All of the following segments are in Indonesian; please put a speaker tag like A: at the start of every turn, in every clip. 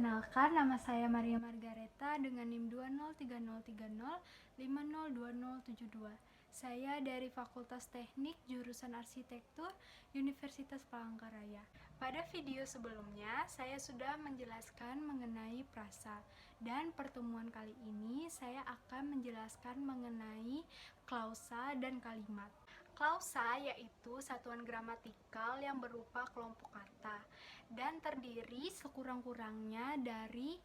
A: Perkenalkan, nama saya Maria Margareta dengan NIM 203030502072. Saya dari Fakultas Teknik Jurusan Arsitektur Universitas Palangkaraya. Pada video sebelumnya, saya sudah menjelaskan mengenai prasa, dan pertemuan kali ini saya akan menjelaskan mengenai klausa dan kalimat. Klausa yaitu satuan gramatikal yang berupa kelompok kata dan terdiri sekurang-kurangnya dari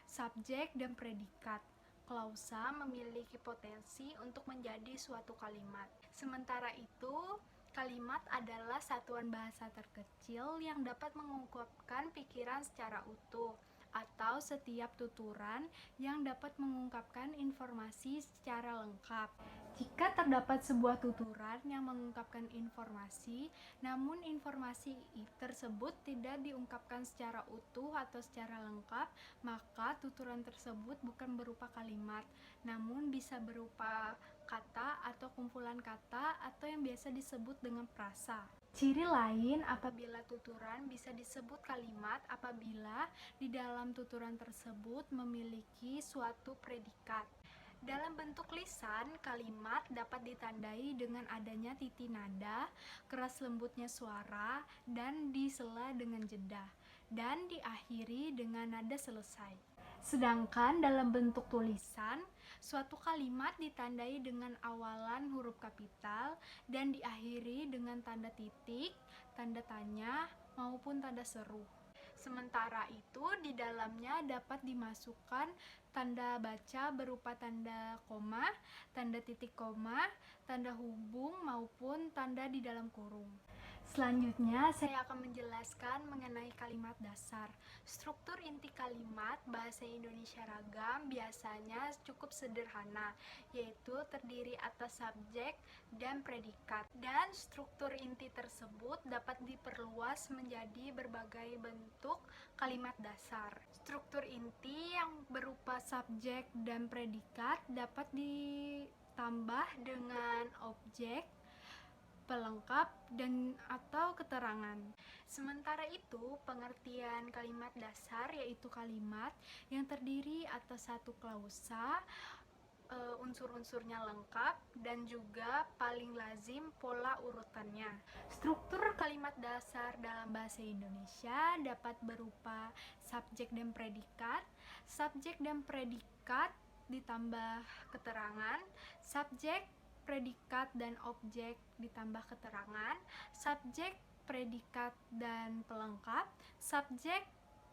A: subjek dan predikat. Klausa memiliki potensi untuk menjadi suatu kalimat. Sementara itu, kalimat adalah satuan bahasa terkecil yang dapat mengungkapkan pikiran secara utuh atau setiap tuturan yang dapat mengungkapkan informasi secara lengkap. Jika terdapat sebuah tuturan yang mengungkapkan informasi, namun informasi tersebut tidak diungkapkan secara utuh atau secara lengkap, maka tuturan tersebut bukan berupa kalimat, namun bisa berupa kata atau kumpulan kata atau yang biasa disebut dengan frasa. Ciri lain apabila tuturan bisa disebut kalimat apabila di dalam tuturan tersebut memiliki suatu predikat. Dalam bentuk lisan, kalimat dapat ditandai dengan adanya titik nada, keras lembutnya suara, dan disela dengan jeda, dan diakhiri dengan nada selesai. Sedangkan dalam bentuk tulisan, suatu kalimat ditandai dengan awalan huruf kapital dan diakhiri dengan tanda titik, tanda tanya, maupun tanda seru. Sementara itu, di dalamnya dapat dimasukkan tanda baca berupa tanda koma, tanda titik koma, tanda hubung, maupun tanda di dalam kurung. Selanjutnya, saya akan menjelaskan mengenai kalimat dasar. Struktur inti kalimat bahasa Indonesia ragam biasanya cukup sederhana, yaitu terdiri atas subjek dan predikat. Dan struktur inti tersebut dapat diperluas menjadi berbagai bentuk kalimat dasar. Struktur inti yang berupa subjek dan predikat dapat ditambah dengan objek, pelengkap, dan atau keterangan. Sementara itu, pengertian kalimat dasar yaitu kalimat yang terdiri atas satu klausa, unsur-unsurnya lengkap, dan juga paling lazim pola urutannya. Struktur kalimat dasar dalam bahasa Indonesia dapat berupa subjek dan predikat ditambah keterangan, subjek, predikat, dan objek ditambah keterangan, subjek, predikat, dan pelengkap, subjek,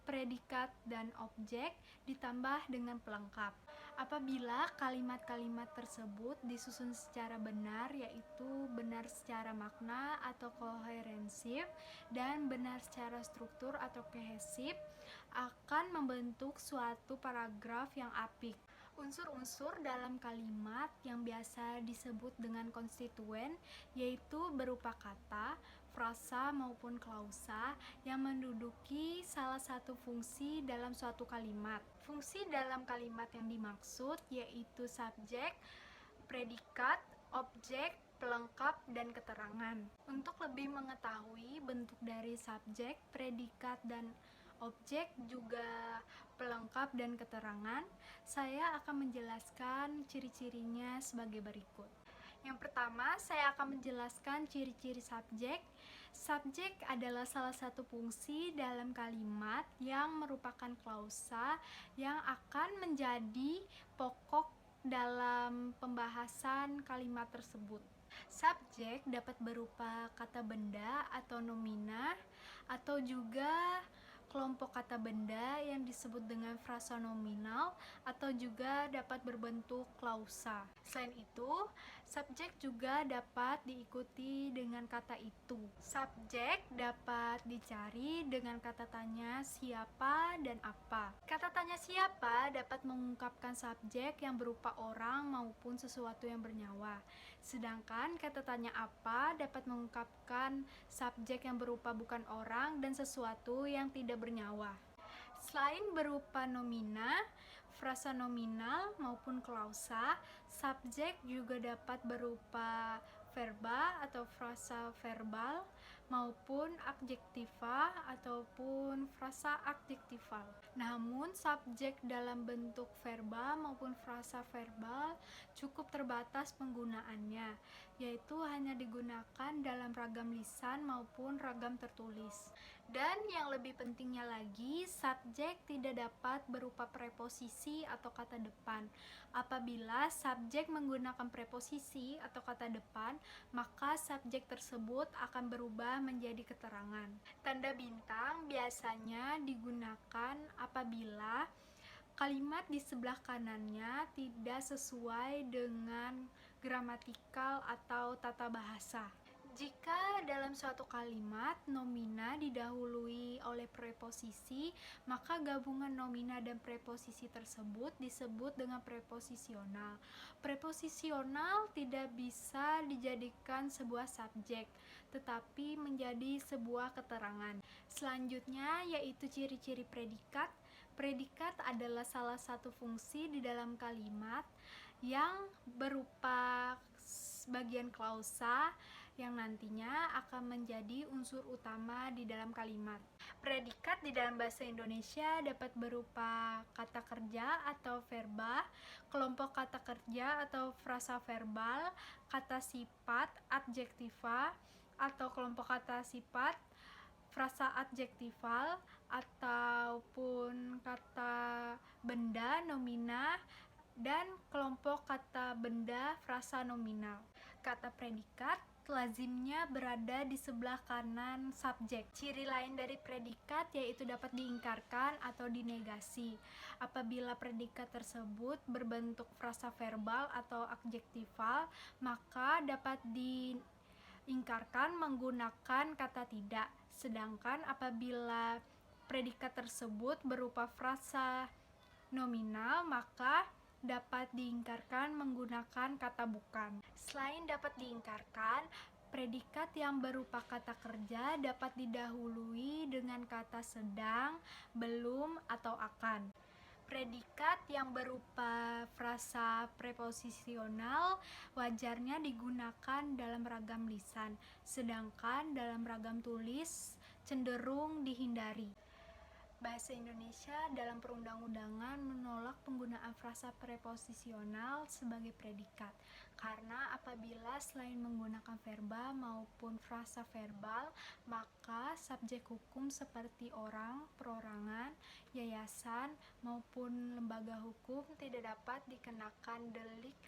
A: predikat, dan objek ditambah dengan pelengkap. Apabila kalimat-kalimat tersebut disusun secara benar, yaitu benar secara makna atau koherensif dan benar secara struktur atau kohesif, akan membentuk suatu paragraf yang apik. Unsur-unsur dalam kalimat yang biasa disebut dengan konstituen yaitu berupa kata, frasa maupun klausa yang menduduki salah satu fungsi dalam suatu kalimat. Fungsi dalam kalimat yang dimaksud yaitu subjek, predikat, objek, pelengkap, dan keterangan. Untuk lebih mengetahui bentuk dari subjek, predikat, dan objek juga pelengkap dan keterangan, saya akan menjelaskan ciri-cirinya sebagai berikut. Yang pertama, saya akan menjelaskan ciri-ciri subjek. Subjek adalah salah satu fungsi dalam kalimat yang merupakan klausa yang akan menjadi pokok dalam pembahasan kalimat tersebut. Subjek dapat berupa kata benda atau nomina, atau juga kelompok kata benda yang disebut dengan frasa nominal, atau juga dapat berbentuk klausa. Selain itu, subjek juga dapat diikuti dengan kata itu. Subjek dapat dicari dengan kata tanya siapa dan apa. Kata tanya siapa dapat mengungkapkan subjek yang berupa orang maupun sesuatu yang bernyawa. Sedangkan kata tanya apa dapat mengungkapkan subjek yang berupa bukan orang dan sesuatu yang tidak bernyawa. Selain berupa nomina, frasa nominal maupun klausa, subjek juga dapat berupa verba atau frasa verbal maupun adjektiva ataupun frasa adjektival. Namun, subjek dalam bentuk verba maupun frasa verbal cukup terbatas penggunaannya, yaitu hanya digunakan dalam ragam lisan maupun ragam tertulis. Dan yang lebih pentingnya lagi, subjek tidak dapat berupa preposisi atau kata depan. Apabila subjek menggunakan preposisi atau kata depan, maka subjek tersebut akan berubah menjadi keterangan. Tanda bintang biasanya digunakan apabila kalimat di sebelah kanannya tidak sesuai dengan gramatikal atau tata bahasa. Jika dalam suatu kalimat nomina didahului oleh preposisi, maka gabungan nomina dan preposisi tersebut disebut dengan preposisional. Preposisional tidak bisa dijadikan sebuah subjek, tetapi menjadi sebuah keterangan. Selanjutnya yaitu ciri-ciri predikat. Predikat adalah salah satu fungsi di dalam kalimat yang berupa bagian klausa yang nantinya akan menjadi unsur utama di dalam kalimat. Predikat di dalam bahasa Indonesia dapat berupa kata kerja atau verba, kelompok kata kerja atau frasa verbal, kata sifat adjektiva atau kelompok kata sifat frasa adjektival, ataupun kata benda nomina dan kelompok kata benda frasa nominal. Kata predikat lazimnya berada di sebelah kanan subjek. Ciri lain dari predikat yaitu dapat diingkarkan atau dinegasi. Apabila predikat tersebut berbentuk frasa verbal atau adjektival, maka dapat diingkarkan menggunakan kata tidak. Sedangkan apabila predikat tersebut berupa frasa nominal, maka dapat diingkarkan menggunakan kata bukan. Selain dapat diingkarkan, predikat yang berupa kata kerja dapat didahului dengan kata sedang, belum, atau akan. Predikat yang berupa frasa preposisional wajarnya digunakan dalam ragam lisan, sedangkan dalam ragam tulis cenderung dihindari. Bahasa Indonesia dalam perundang-undangan menolak penggunaan frasa preposisional sebagai predikat, karena apabila selain menggunakan verba maupun frasa verbal, maka subjek hukum seperti orang, perorangan, yayasan, maupun lembaga hukum tidak dapat dikenakan delik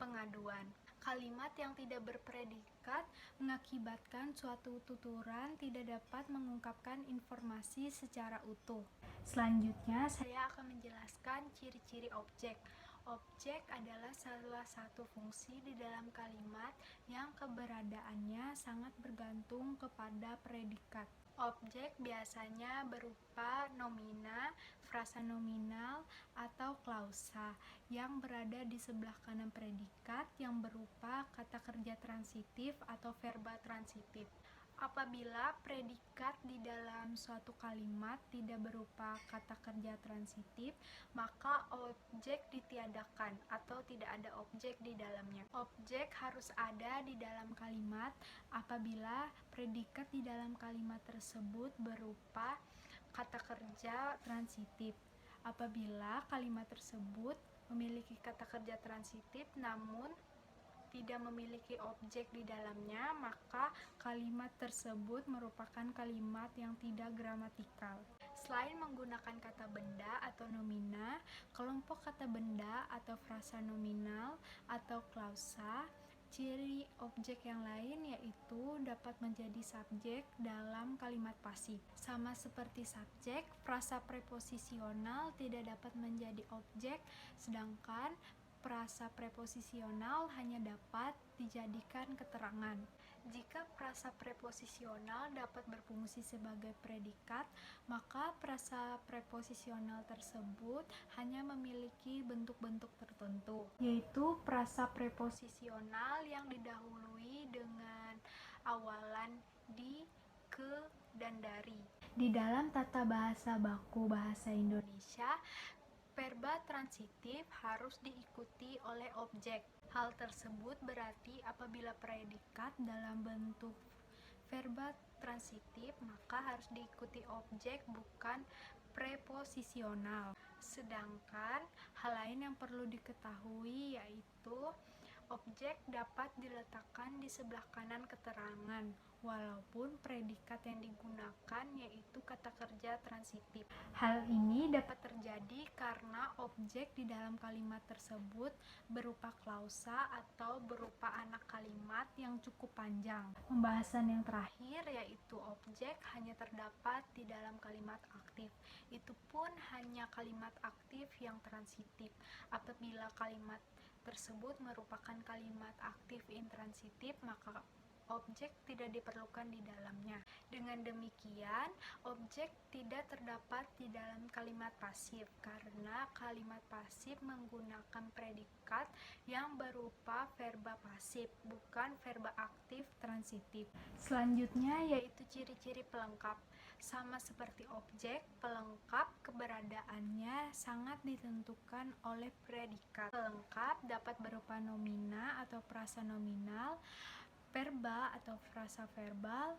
A: pengaduan. Kalimat yang tidak berpredikat mengakibatkan suatu tuturan tidak dapat mengungkapkan informasi secara utuh. Selanjutnya, saya akan menjelaskan ciri-ciri objek. Objek adalah salah satu fungsi di dalam kalimat yang keberadaannya sangat bergantung kepada predikat. Objek biasanya berupa nomina, frasa nominal, atau klausa yang berada di sebelah kanan predikat yang berupa kata kerja transitif atau verba transitif. Apabila predikat di dalam suatu kalimat tidak berupa kata kerja transitif, maka objek ditiadakan atau tidak ada objek di dalamnya. Objek harus ada di dalam kalimat apabila predikat di dalam kalimat tersebut berupa kata kerja transitif. Apabila kalimat tersebut memiliki kata kerja transitif namun tidak memiliki objek di dalamnya, maka kalimat tersebut merupakan kalimat yang tidak gramatikal. Selain menggunakan kata benda atau nomina, kelompok kata benda atau frasa nominal atau klausa, ciri objek yang lain yaitu dapat menjadi subjek dalam kalimat pasif. Sama seperti subjek, frasa preposisional tidak dapat menjadi objek, sedangkan frasa preposisional hanya dapat dijadikan keterangan. Jika frasa preposisional dapat berfungsi sebagai predikat, maka frasa preposisional tersebut hanya memiliki bentuk-bentuk tertentu, yaitu frasa preposisional yang didahului dengan awalan di, ke, dan dari. Di dalam tata bahasa baku bahasa Indonesia, verba transitif harus diikuti oleh objek. Hal tersebut berarti apabila predikat dalam bentuk verba transitif, maka harus diikuti objek bukan preposisional. Sedangkan hal lain yang perlu diketahui yaitu objek dapat diletakkan di sebelah kanan keterangan walaupun predikat yang digunakan yaitu kata kerja transitif. Hal ini dapat terjadi karena objek di dalam kalimat tersebut berupa klausa atau berupa anak kalimat yang cukup panjang. Pembahasan yang terakhir yaitu objek hanya terdapat di dalam kalimat aktif. Itu pun hanya kalimat aktif yang transitif. Apabila kalimat tersebut merupakan kalimat aktif intransitif, maka objek tidak diperlukan di dalamnya. Dengan demikian, objek tidak terdapat di dalam kalimat pasif karena kalimat pasif menggunakan predikat yang berupa verba pasif, bukan verba aktif transitif. Selanjutnya yaitu ciri-ciri pelengkap. Sama seperti objek, pelengkap keberadaannya sangat ditentukan oleh predikat. Pelengkap dapat berupa nomina atau frasa nominal, verba atau frasa verbal,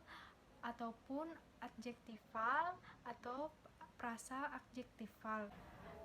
A: ataupun adjektival atau frasa adjektival.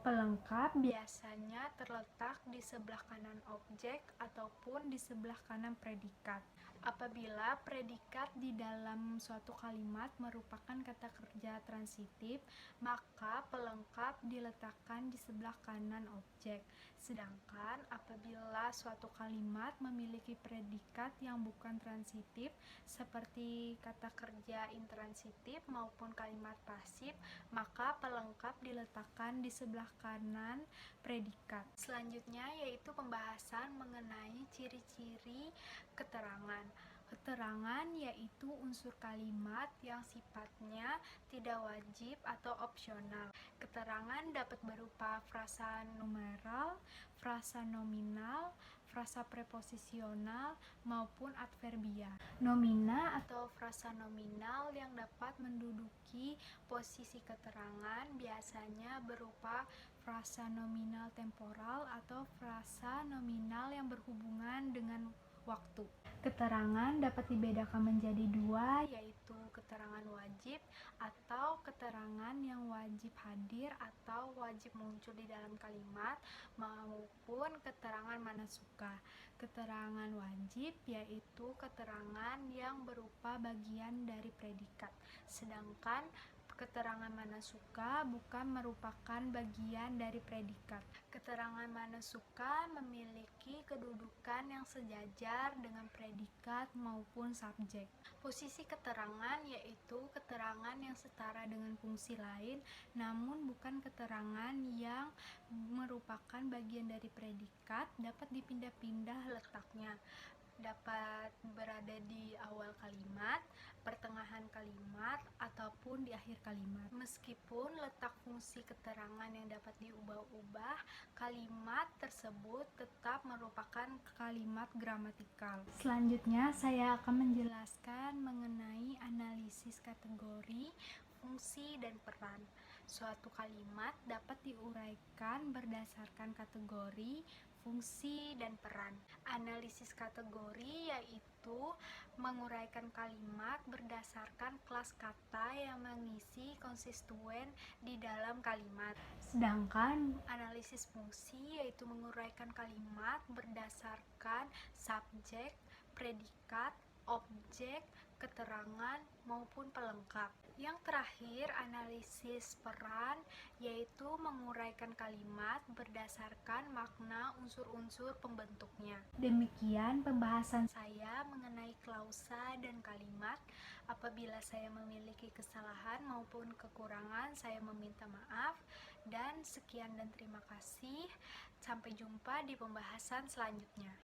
A: Pelengkap biasanya terletak di sebelah kanan objek ataupun di sebelah kanan predikat. Apabila predikat di dalam suatu kalimat merupakan kata kerja transitif, maka pelengkap diletakkan di sebelah kanan objek. Sedangkan apabila suatu kalimat memiliki predikat yang bukan transitif, seperti kata kerja intransitif maupun kalimat pasif, maka pelengkap diletakkan di sebelah kanan predikat. Selanjutnya yaitu pembahasan mengenai ciri-ciri keterangan. Keterangan yaitu unsur kalimat yang sifatnya tidak wajib atau opsional. Keterangan dapat berupa frasa numeral, frasa nominal, frasa preposisional, maupun adverbia. Nomina atau frasa nominal yang dapat menduduki posisi keterangan biasanya berupa frasa nominal temporal atau frasa nominal yang berhubungan dengan waktu. Keterangan dapat dibedakan menjadi dua, yaitu keterangan wajib atau keterangan yang wajib hadir atau wajib muncul di dalam kalimat, maupun keterangan manasuka. Keterangan wajib yaitu keterangan yang berupa bagian dari predikat, sedangkan keterangan manasuka bukan merupakan bagian dari predikat. Keterangan manasuka memiliki kedudukan yang sejajar dengan predikat maupun subjek. Posisi keterangan yaitu keterangan yang setara dengan fungsi lain, namun bukan keterangan yang merupakan bagian dari predikat, dapat dipindah-pindah letaknya. Dapat berada di awal kalimat, pertengahan kalimat, ataupun di akhir kalimat. Meskipun letak fungsi keterangan yang dapat diubah-ubah, kalimat tersebut tetap merupakan kalimat gramatikal. Selanjutnya, saya akan menjelaskan mengenai analisis kategori, fungsi, dan peran. Suatu kalimat dapat diuraikan berdasarkan kategori, fungsi, dan peran. Analisis kategori yaitu menguraikan kalimat berdasarkan kelas kata yang mengisi konstituen di dalam kalimat. Sedangkan analisis fungsi yaitu menguraikan kalimat berdasarkan subjek, predikat, objek, keterangan, maupun pelengkap. Yang terakhir, analisis peran yaitu menguraikan kalimat berdasarkan makna unsur-unsur pembentuknya. Demikian pembahasan saya mengenai klausa dan kalimat. Apabila saya memiliki kesalahan maupun kekurangan, saya meminta maaf. Dan sekian dan terima kasih. Sampai jumpa di pembahasan selanjutnya.